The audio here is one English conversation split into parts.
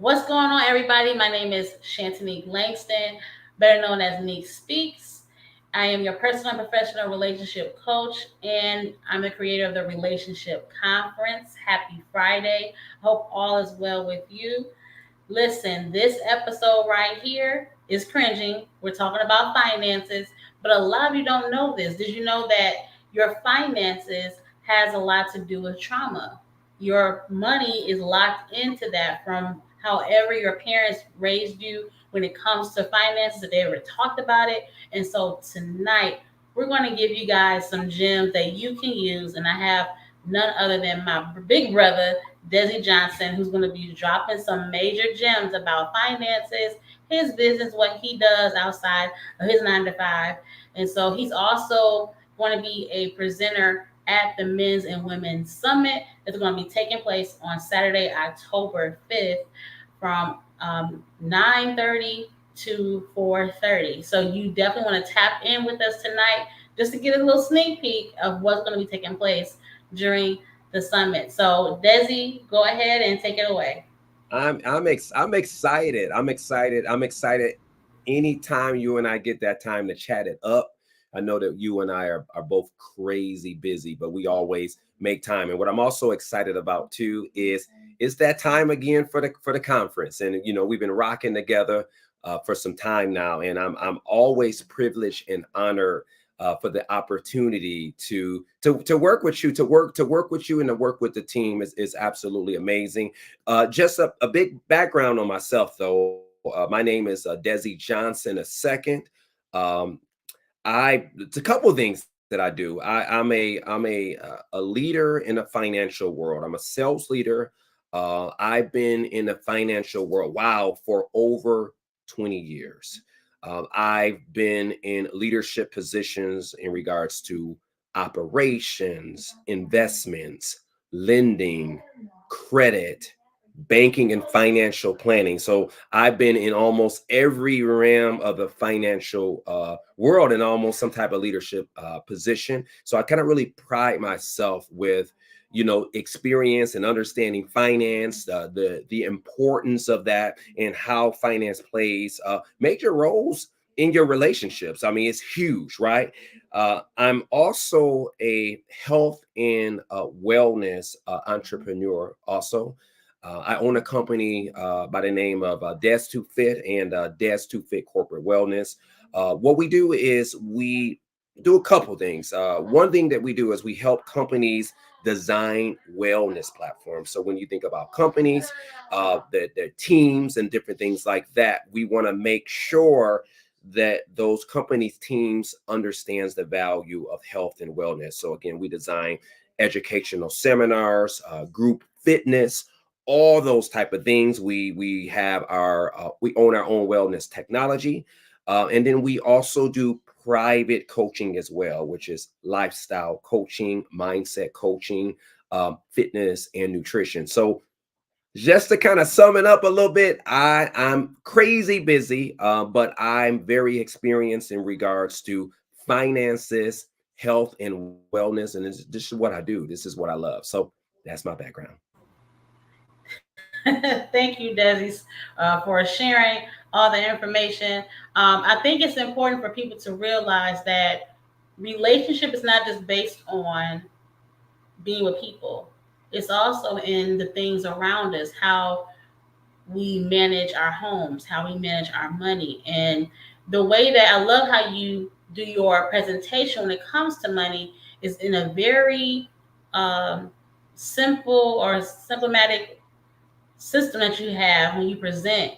What's going on, everybody? My name is Shantanique Langston, better known as Neek Speaks. I am your personal and professional relationship coach, and I'm the creator of the Relationship Conference. Happy Friday. Hope all is well with you. Listen, this episode right here is cringing. We're talking about finances, but a lot of you don't know this. Did you know that your finances has a lot to do with trauma? Your money is locked into that from however your parents raised you when it comes to finances, if they ever talked about it. And so tonight, we're going to give you guys some gems that you can use. And I have none other than my big brother, Desi Johnson, who's going to be dropping some major gems about finances, his business, what he does outside of his 9 to 5. And so he's also going to be a presenter at the Men's and Women's Summit that's going to be taking place on Saturday, October 5th from 9:30 to 4:30. So you definitely want to tap in with us tonight just to get a little sneak peek of what's going to be taking place during the summit. So Desi, go ahead and take it away. I'm excited. I'm excited. Anytime you and I get that time to chat it up, I know that you and I are both crazy busy, but we always make time. And what I'm also excited about too is it's that time again for the conference. And we've been rocking together for some time now, and I'm always privileged and honored for the opportunity to work with you, to work with you, and to work with the team is absolutely amazing. Just a big background on myself, though. My name is Desi Johnson II. Um, it's a couple of things that I do. I'm a leader in the financial world. I'm a sales leader. I've been in the financial world, wow, for over 20 years. I've been in leadership positions in regards to operations, investments, lending, credit, banking, and financial planning. So I've been in almost every realm of the financial world in almost some type of leadership position. So I kind of really pride myself with experience and understanding finance, the importance of that, and how finance plays major roles in your relationships. I mean, it's huge, right? I'm also a health and wellness entrepreneur. Also, I own a company by the name of Des2 Fit and Des2 Fit Corporate Wellness. What we do is we do a couple things. One thing that we do is we help companies design wellness platforms. So when you think about companies, their teams and different things like that, we want to make sure that those companies teams understands the value of health and wellness. So again, we design educational seminars, group fitness, all those type of things. We have our we own our own wellness technology, and then we also do private coaching as well, which is lifestyle coaching, mindset coaching, fitness, and nutrition. So just to kind of sum it up a little bit, I'm crazy busy, but I'm very experienced in regards to finances, health, and wellness, and this is what I do. This is what I love. So that's my background. Thank you, Desi, for sharing all the information. I think it's important for people to realize that relationship is not just based on being with people. It's also in the things around us, how we manage our homes, how we manage our money. And the way that I love how you do your presentation when it comes to money is in a very um, simple or symptomatic system that you have when you present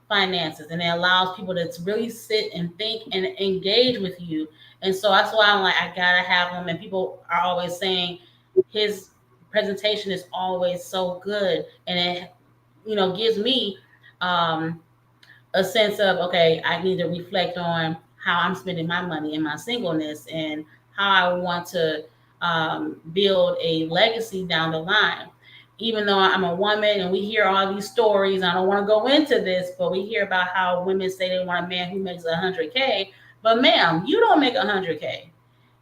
finances, and it allows people to really sit and think and engage with you. And so that's why I'm like, I gotta have him. And people are always saying his presentation is always so good, and it gives me um, a sense of, okay, I need to reflect on how I'm spending my money in my singleness and how I want to build a legacy down the line. Even though I'm a woman and we hear all these stories, I don't want to go into this, but we hear about how women say they want a man who makes 100K. But ma'am, you don't make 100K,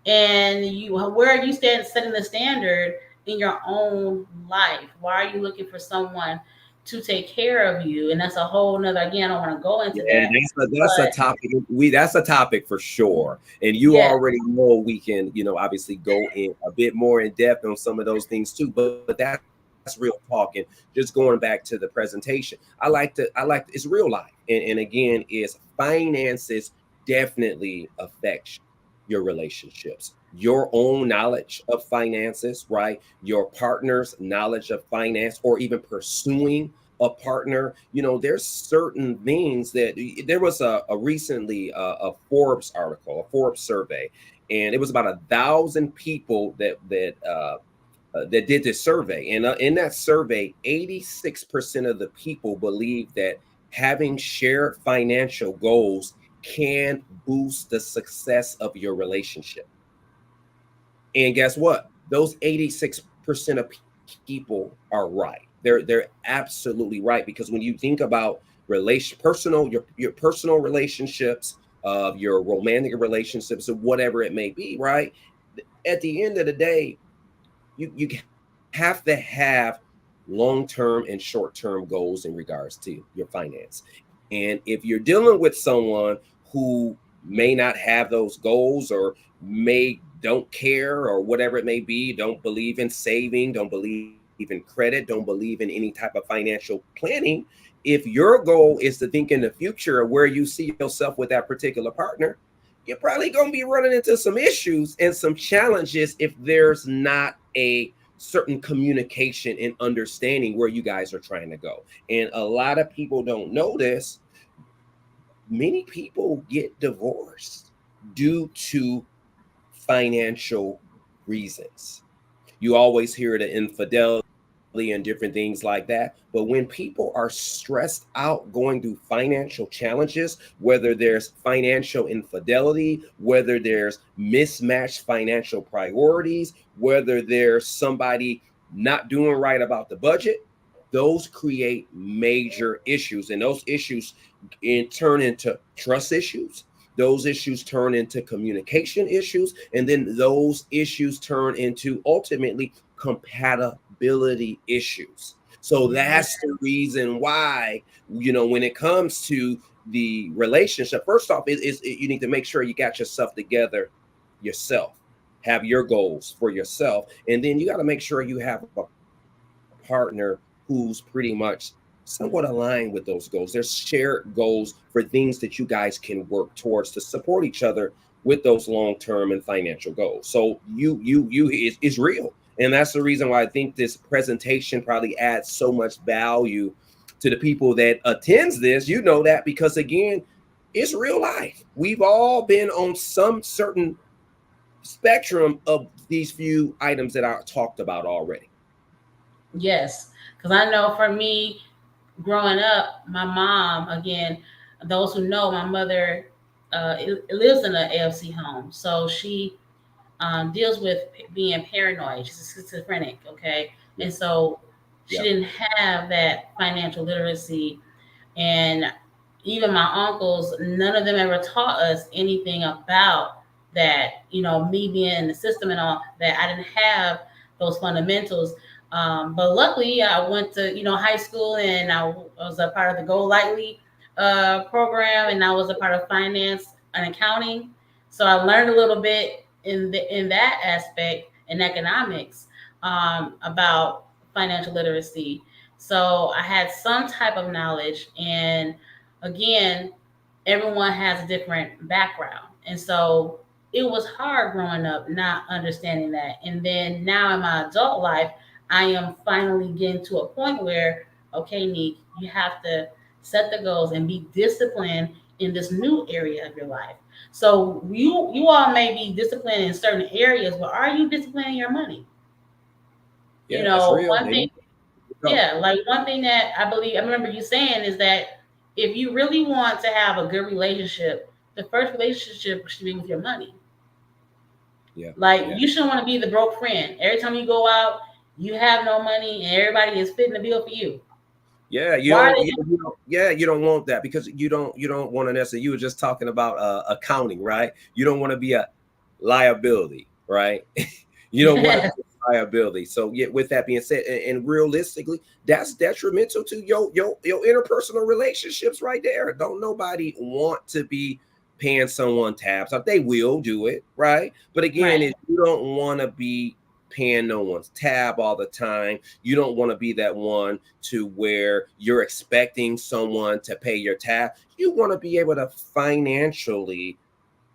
and where are you setting the standard in your own life? Why are you looking for someone to take care of you. And that's a whole nother, again, I don't want to go into Yeah, that, that's a but topic. That's a topic for sure. And you yes, already know we can, obviously go in a bit more in depth on some of those things too. But that's real talking. Just going back to the presentation. It's real life. And again, is finances definitely affects your relationships. Your own knowledge of finances, right? Your partner's knowledge of finance, or even pursuing a partner. There's certain things that there was a recently a Forbes article, a Forbes survey, and it was about 1,000 people that did this survey. And in that survey, 86% of the people believe that having shared financial goals can boost the success of your relationship. And guess what? Those 86% of people are right. They're absolutely right, because when you think about your personal relationships, your romantic relationships, or whatever it may be, right? At the end of the day, you have to have long-term and short-term goals in regards to your finance. And if you're dealing with someone who may not have those goals, or may don't care, or whatever it may be, don't believe in saving, don't believe in credit, don't believe in any type of financial planning, if your goal is to think in the future of where you see yourself with that particular partner, you're probably going to be running into some issues and some challenges if there's not a certain communication and understanding where you guys are trying to go. And a lot of people don't know this. Many people get divorced due to financial reasons. You always hear the infidelity and different things like that. But when people are stressed out going through financial challenges, whether there's financial infidelity, whether there's mismatched financial priorities, whether there's somebody not doing right about the budget, those create major issues. And those issues turn into trust issues. Those issues turn into communication issues, and then those issues turn into ultimately compatibility issues. So that's the reason why, when it comes to the relationship, first off, you need to make sure you got yourself together yourself, have your goals for yourself, and then you got to make sure you have a partner who's pretty much somewhat aligned with those goals. There's shared goals for things that you guys can work towards to support each other with those long-term and financial goals. So is real. And that's the reason why I think this presentation probably adds so much value to the people that attends this. That because, again, it's real life. We've all been on some certain spectrum of these few items that I talked about already. yes. Because I know for me, growing up, my mom, again, those who know, my mother lives in an AFC home. So she deals with being paranoid. She's schizophrenic, okay? Yep. And so she Yep. didn't have that financial literacy. And even my uncles, none of them ever taught us anything about that. Me being in the system and all that, I didn't have those fundamentals. But luckily, I went to high school, and I was a part of the Go Lightly program, and I was a part of finance and accounting. So I learned a little bit in that aspect in economics about financial literacy. So I had some type of knowledge, and again, everyone has a different background, and so it was hard growing up not understanding that. And then now in my adult life, I am finally getting to a point where, okay, Nick, you have to set the goals and be disciplined in this new area of your life. So you all may be disciplined in certain areas, but are you disciplining your money? Yeah, that's real. One There thing, you go. yeah, like one thing that I believe I remember you saying is that if you really want to have a good relationship, the first relationship should be with your money. Yeah. Like Yeah. you shouldn't want to be the broke friend. Every time you go out, you have no money and everybody is fitting the bill for you. Yeah, Why are you don't want that, because you don't want to necessarily. You were just talking about accounting, right? You don't want to be a liability, right? You don't want to they be a liability. So yeah, with that being said, and realistically, that's detrimental to your interpersonal relationships right there. Don't nobody want to be paying someone tabs. They will do it, right? But again, Right. if you don't want to be paying no one's tab all the time, you don't want to be that one to where you're expecting someone to pay your tab. You want to be able to financially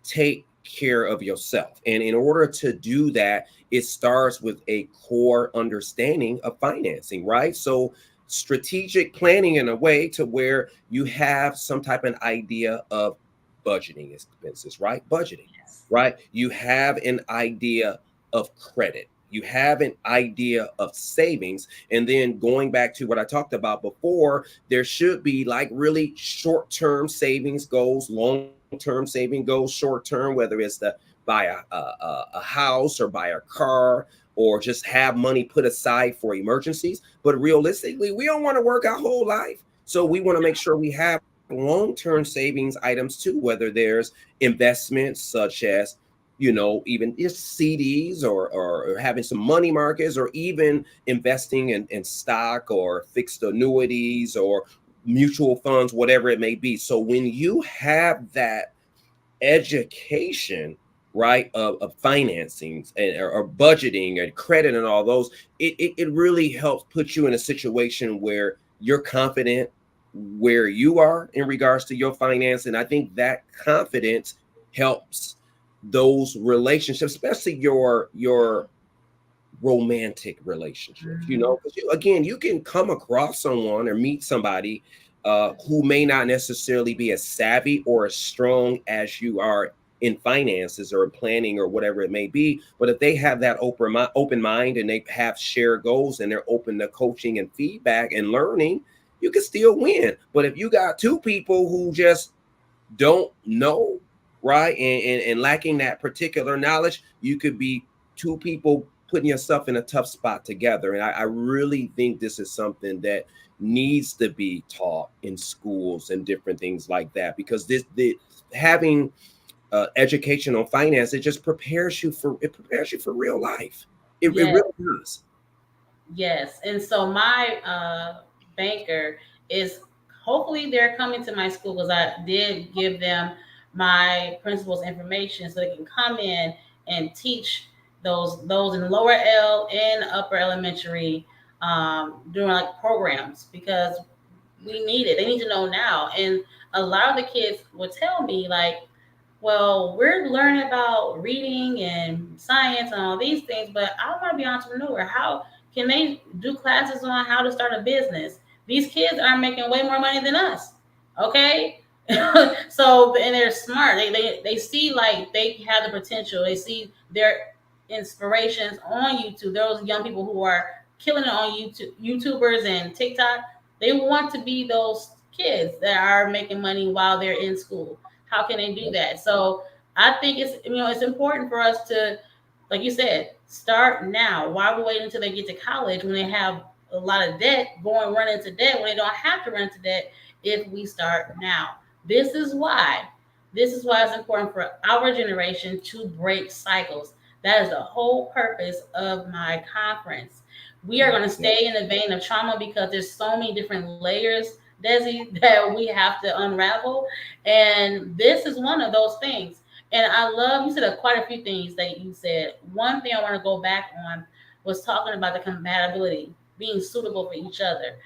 take care of yourself. And in order to do that, it starts with a core understanding of financing, right? So, strategic planning in a way to where you have some type of idea of budgeting expenses, right? Budgeting, Yes. right? You have an idea of credit. You have an idea of savings. And then going back to what I talked about before, there should be like really short term savings goals, long term saving goals, short term, whether it's to buy a house or buy a car or just have money put aside for emergencies. But realistically, we don't want to work our whole life. So we want to make sure we have long-term savings items too, whether there's investments such as, even just CDs or having some money markets or even investing in stock or fixed annuities or mutual funds, whatever it may be. So when you have that education, right, of financings or budgeting and credit and all those, it really helps put you in a situation where you're confident where you are in regards to your finance. And I think that confidence helps those relationships, especially your romantic relationships, Mhm. because again, you can come across someone or meet somebody who may not necessarily be as savvy or as strong as you are in finances or planning or whatever it may be. But if they have that open mind and they have shared goals and they're open to coaching and feedback and learning, you can still win. But if you got two people who just don't know, right, and lacking that particular knowledge, you could be two people putting yourself in a tough spot together. And I really think this is something that needs to be taught in schools and different things like that, because the having education on finance, it prepares you for real life. It Yes. really does. Yes. And so my banker is, hopefully they're coming to my school because I did give them my principal's information so they can come in and teach those in lower L and upper elementary, doing like programs, because we need it. They need to know now. And a lot of the kids would tell me like, well, we're learning about reading and science and all these things, but I want to be an entrepreneur. How can they do classes on how to start a business? These kids are making way more money than us. Okay. So, and they're smart. They see like they have the potential. They see their inspirations on YouTube. Those young people who are killing it on YouTube, YouTubers and TikTok. They want to be those kids that are making money while they're in school. How can they do that? So I think it's important for us to, like you said, start now. Why are we waiting until they get to college when they have a lot of debt, run into debt when they don't have to run into debt if we start now? This is why. This is why it's important for our generation to break cycles. That is the whole purpose of my conference. We are Yeah, going to yeah, stay in the vein of trauma because there's so many different layers, Desi, that we have to unravel. And this is one of those things. And I love, you said quite a few things that you said. One thing I want to go back on was talking about the compatibility, being suitable for each other,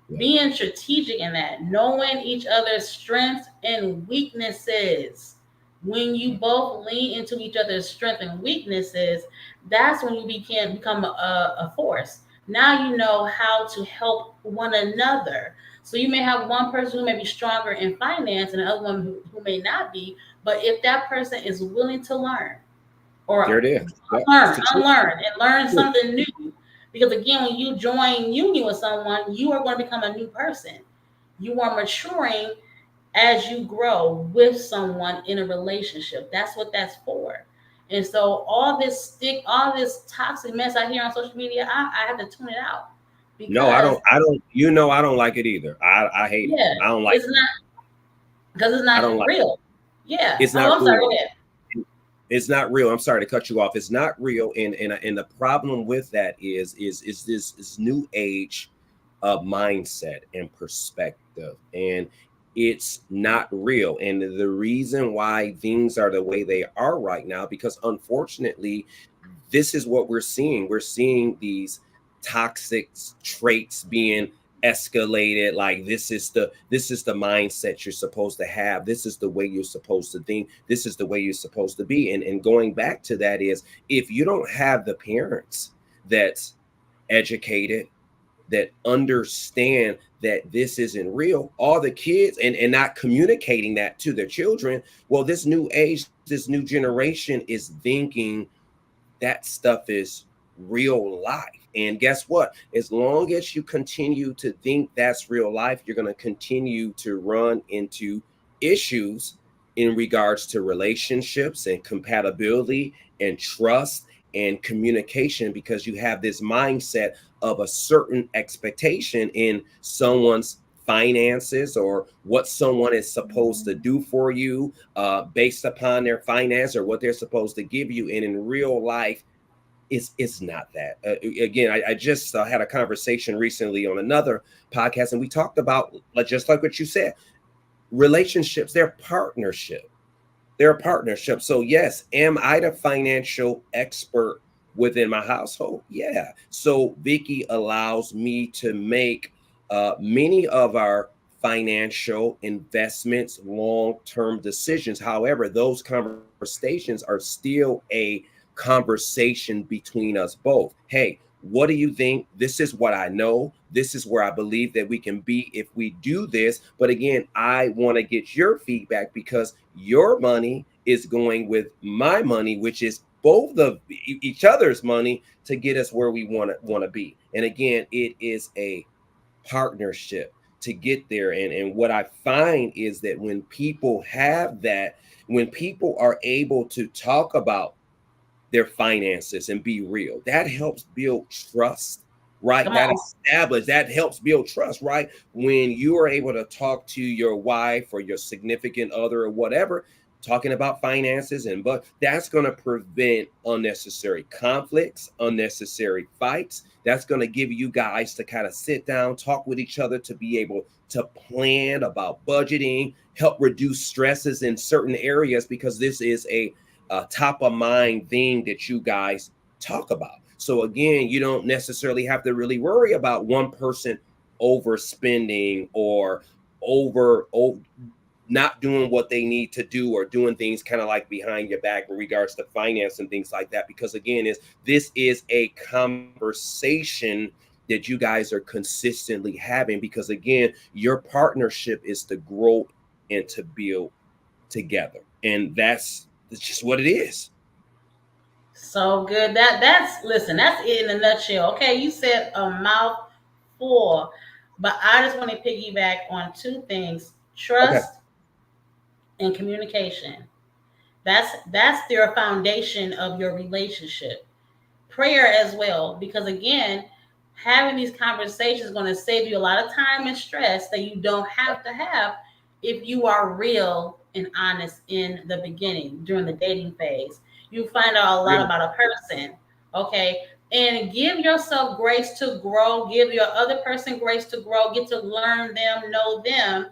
yeah. being strategic in that, knowing each other's strengths and weaknesses. When you both lean into each other's strengths and weaknesses, that's when you can become a force. Now you know how to help one another. So you may have one person who may be stronger in finance and another one who may not be. But if that person is willing to learn or There it is. Yeah, it's the truth. unlearn and learn something new, because again, when you join union with someone, you are going to become a new person. You are maturing as you grow with someone in a relationship. That's what that's for. And so all this toxic mess I hear on social media, I have to tune it out No, I because don't. I don't. I don't like it either. I hate it. yeah, I don't like it's not, because it's I not don't like real. Yeah. it's Oh, not I'm sorry. real. Go ahead. It's not real. I'm sorry to cut you off. It's not real, and the problem with that is this new age mindset and perspective, and it's not real. And the reason why things are the way they are right now, because unfortunately, this is what we're seeing. We're seeing these toxic traits being escalated. Like this is the mindset you're supposed to have. This is the way you're supposed to think. This is the way you're supposed to be. And going back to that is, if you don't have the parents that's educated, that understand that this isn't real, all the kids, and not communicating that to their children, well, this new age, this new generation is thinking that stuff is real life. And guess what? As long as you continue to think that's real life, you're going to continue to run into issues in regards to relationships and compatibility and trust and communication, because you have this mindset of a certain expectation in someone's finances or what someone is supposed to do for you, based upon their finance or what they're supposed to give you. And in real life, it's not that. Again, I just had a conversation recently on another podcast, and we talked about, like, just like what you said, relationships, they're partnership. They're a partnership. So yes, am I the financial expert within my household? Yeah. So Vicky allows me to make many of our financial investments, long-term decisions. However, those conversations are still a conversation between us both. Hey, what do you think? This is what I know. This is where I believe that we can be if we do this. But again, I want to get your feedback, because your money is going with my money, which is both of each other's money, to get us where we want to be. And again, it is a partnership to get there. And what I find is that when people have that, when people are able to talk about their finances and be real, that helps build trust, right? Come That on. establish, that helps build trust, right? When you are able to talk to your wife or your significant other or whatever, talking about finances, and but that's going to prevent unnecessary conflicts, unnecessary fights. That's going to give you guys to kind of sit down, talk with each other, to be able to plan about budgeting, help reduce stresses in certain areas, because this is a top of mind thing that you guys talk about. So again, you don't necessarily have to really worry about one person overspending or over not doing what they need to do, or doing things kind of like behind your back in regards to finance and things like that. Because again, this is a conversation that you guys are consistently having, because again, your partnership is to grow and to build together. And that's just what it is. So good. That's listen, that's it in a nutshell. Okay, you said a mouthful, but I just want to piggyback on two things: Okay. trust and communication. That's their foundation of your relationship. Prayer as well, because again, having these conversations is going to save you a lot of time and stress that you don't have to have if you are real and honest in the beginning during the dating phase. You find out a lot Real. about a person, okay? And give yourself grace to grow, give your other person grace to grow, get to learn them, know them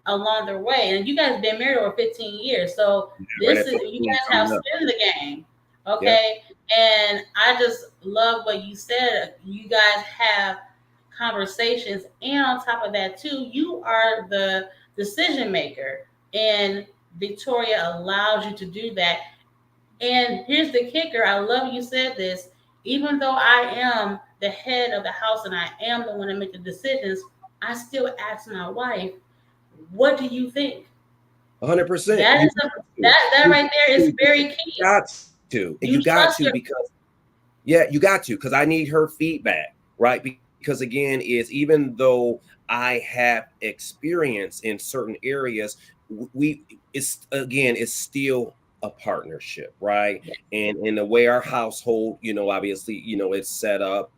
along the way. And you guys been married over 15 years. So Right this at is, you 15 guys have coming up. skin in the game. Yeah. Okay. And I just love what you said. You guys have conversations, and on top of that too, you are the decision maker. And Victoria allows you to do that. And here's the kicker. I love you said this. Even though I am the head of the house and I am the one to make the decisions, I still ask my wife, what do you think? 100%. That You is a, got to. that You right there got is to. very You key. got to. And you You got to, trust your because yeah, you got to, because I need her feedback, right? Because again, is even though I have experience in certain areas, we it's again, it's still a partnership, right? yes. And in the way our household, obviously, it's set up,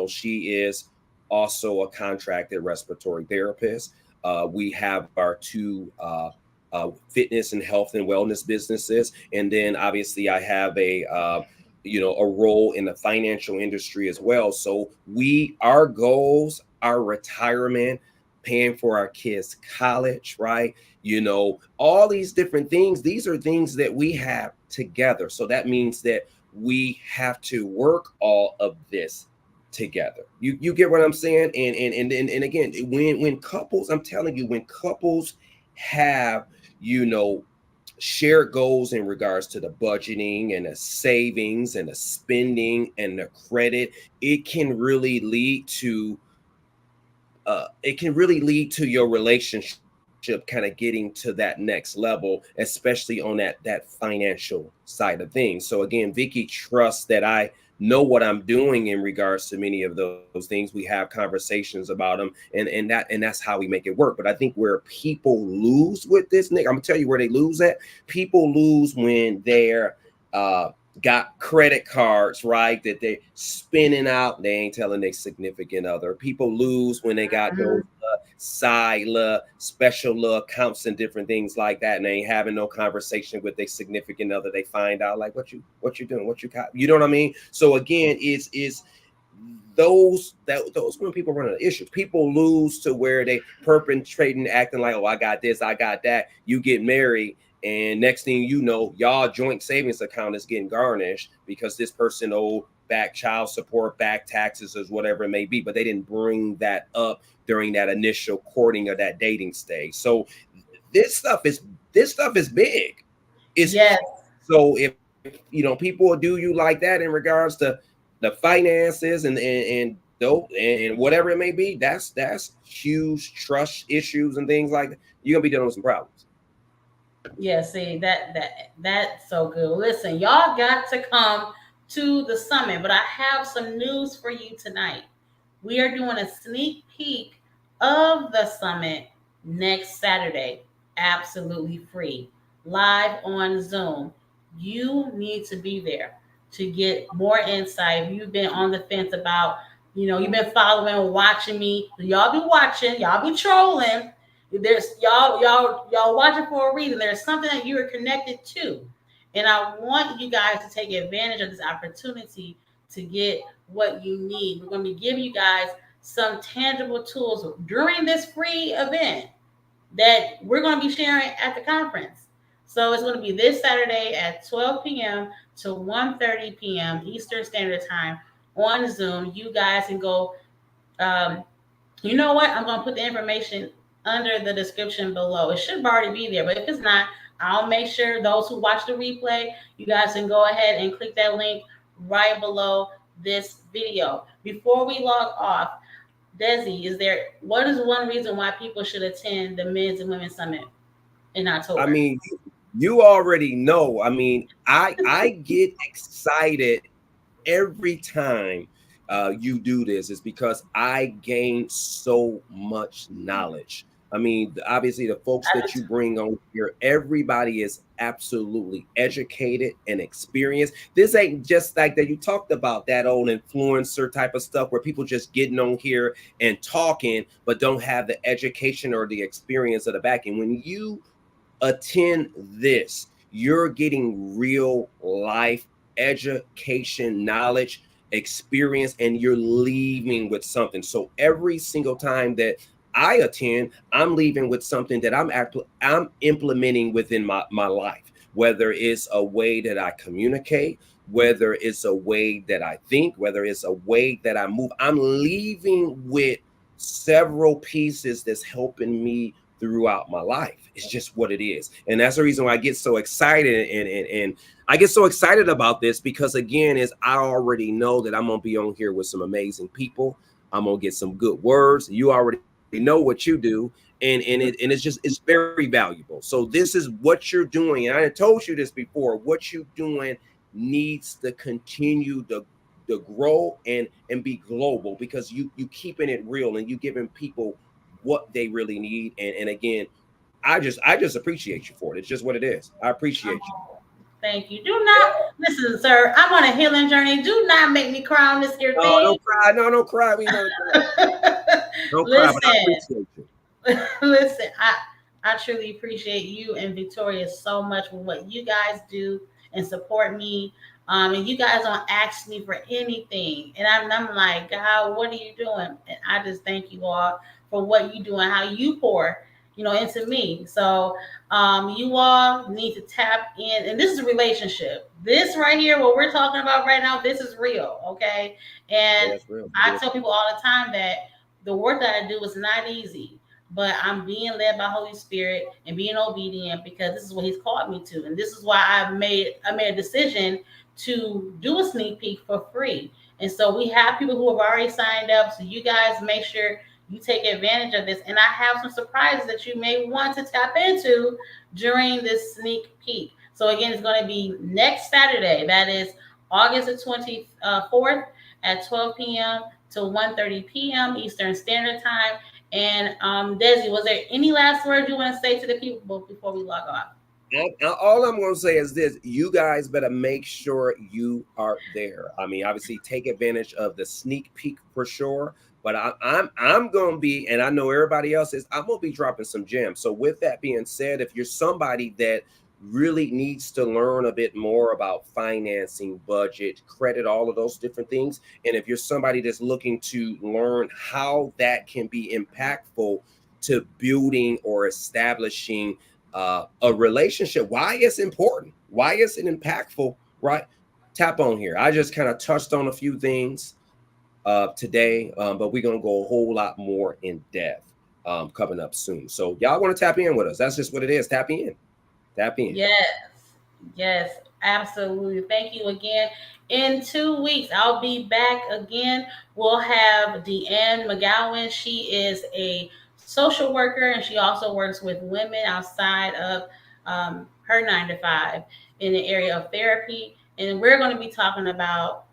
she is also a contracted respiratory therapist. We have our two fitness and health and wellness businesses, and then obviously I have a a role in the financial industry as well. So our goals, our retirement, paying for our kids' college, right? All these different things. These are things that we have together. So that means that we have to work all of this together. You get what I'm saying? And again, when couples, I'm telling you, when couples have, you know, shared goals in regards to the budgeting and the savings and the spending and the credit, it can really lead to your relationship kind of getting to that next level, especially on that financial side of things. So again, Vicky trusts that I know what I'm doing in regards to many of those things. We have conversations about them, and that's how we make it work. But I think where people lose with this, Nick, I'm gonna tell you where they lose at. People lose when they're uh got credit cards, right? That they spinning out. They ain't telling their significant other. People lose when they got those Mhm. side special accounts and different things like that, and they ain't having no conversation with their significant other. They find out like what you doing, what you got. You know what I mean? So again, is those when people run into issues, people lose to where they perpetrating, acting like, oh, I got this, I got that. You get married, and next thing you know, y'all joint savings account is getting garnished because this person owed back child support, back taxes, or whatever it may be, but they didn't bring that up during that initial courting or that dating stage. So this stuff is this stuff is big. It's Yes. huge. So if people do you like that in regards to the finances and whatever it may be, that's huge trust issues and things like that. You're gonna be dealing with some problems. Yeah, see that's so good. Listen, y'all got to come to the summit, but I have some news for you tonight. We are doing a sneak peek of the summit next Saturday, absolutely free, live on Zoom. You need to be there to get more insight. If you've been on the fence about, you've been following, watching me, y'all be watching, y'all be trolling. There's y'all watching for a reason. There's something that you are connected to, and I want you guys to take advantage of this opportunity to get what you need. We're going to be giving you guys some tangible tools during this free event that we're going to be sharing at the conference. So it's going to be this Saturday at 12 p.m. to 1:30 p.m. Eastern Standard Time on Zoom. You guys can go. Um, you know what? I'm going to put the information under the description below. It should already be there, but if it's not, I'll make sure those who watch the replay, you guys can go ahead and click that link right below this video. Before we log off, Desi, what is one reason why people should attend the Men's and Women's Summit in I October? mean, you already know. I mean, I get excited every time you do this, is because I gain so much knowledge. I mean, obviously, the folks I that you bring on here, everybody is absolutely educated and experienced. This ain't just like that. You talked about that old influencer type of stuff where people just getting on here and talking, but don't have the education or the experience of the back end. When you attend this, you're getting real life education, knowledge, experience, and you're leaving with something. So every single time that I attend, I'm leaving with something that I'm implementing within my life, whether it's a way that I communicate, whether it's a way that I think, whether it's a way that I move. I'm leaving with several pieces that's helping me throughout my life. It's just what it is. And that's the reason why I get so excited, and I get so excited about this, because again, is I already know that I'm gonna be on here with some amazing people. I'm gonna get some good words. You already know what you do, and it's very valuable. So this is what you're doing. And I told you this before. What you're doing needs to continue to grow and be global, because you keeping it real and you giving people what they really need. And again, I just appreciate you for it. It's just what it is. I appreciate you. Oh, thank you. Do not listen, sir. I'm on a healing journey. Do not make me cry on this here No, thing. don't cry. No, don't cry. We know don't cry, but I Listen, appreciate you. listen. I truly appreciate you and Victoria so much for what you guys do and support me. And you guys don't ask me for anything. And I'm like, God, what are you doing? And I just thank you all for what you do and how you pour, into me. So you all need to tap in. And this is a relationship. This right here, what we're talking about right now, this is real. Okay. Yeah, And it's real. It I is. tell people all the time that the work that I do is not easy, but I'm being led by Holy Spirit and being obedient because this is what He's called me to, and this is why I made a decision to do a sneak peek for free. And so we have people who have already signed up. So you guys make sure you take advantage of this. And I have some surprises that you may want to tap into during this sneak peek. So again, it's going to be next Saturday. That is August the 24th at 12 p.m. to 1:30 p.m. Eastern Standard Time. And Desi, was there any last words you want to say to the people before we log off? All I'm going to say is this: you guys better make sure you are there. I mean, obviously, take advantage of the sneak peek for sure. But I'm going to be, and I know everybody else is. I'm going to be dropping some gems. So, with that being said, if you're somebody that really needs to learn a bit more about financing, budget, credit, all of those different things, and if you're somebody that's looking to learn how that can be impactful to building or establishing a relationship, why it's important, why it's an impactful, right? Tap on here. I just kind of touched on a few things today, but we're gonna go a whole lot more in depth coming up soon. So y'all want to tap in with us? That's just what it is. Tap in, tap in. Yes, yes, absolutely. Thank you again. In 2 weeks, I'll be back again. We'll have Deanne McGowan. She is a social worker and she also works with women outside of her 9 to 5 in the area of therapy. And we're going to be talking about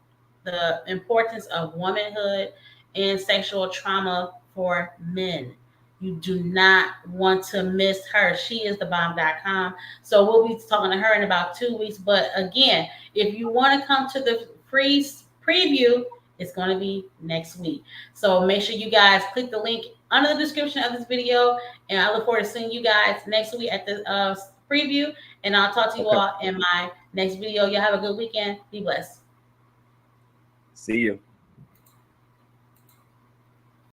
the importance of womanhood and sexual trauma for men. You do not want to miss her. She is the bomb.com. So we'll be talking to her in about 2 weeks. But again, if you want to come to the free preview, it's going to be next week. So make sure you guys click the link under the description of this video. And I look forward to seeing you guys next week at the preview. And I'll talk to you Okay. all in my next video. Y'all have a good weekend. Be blessed. See you.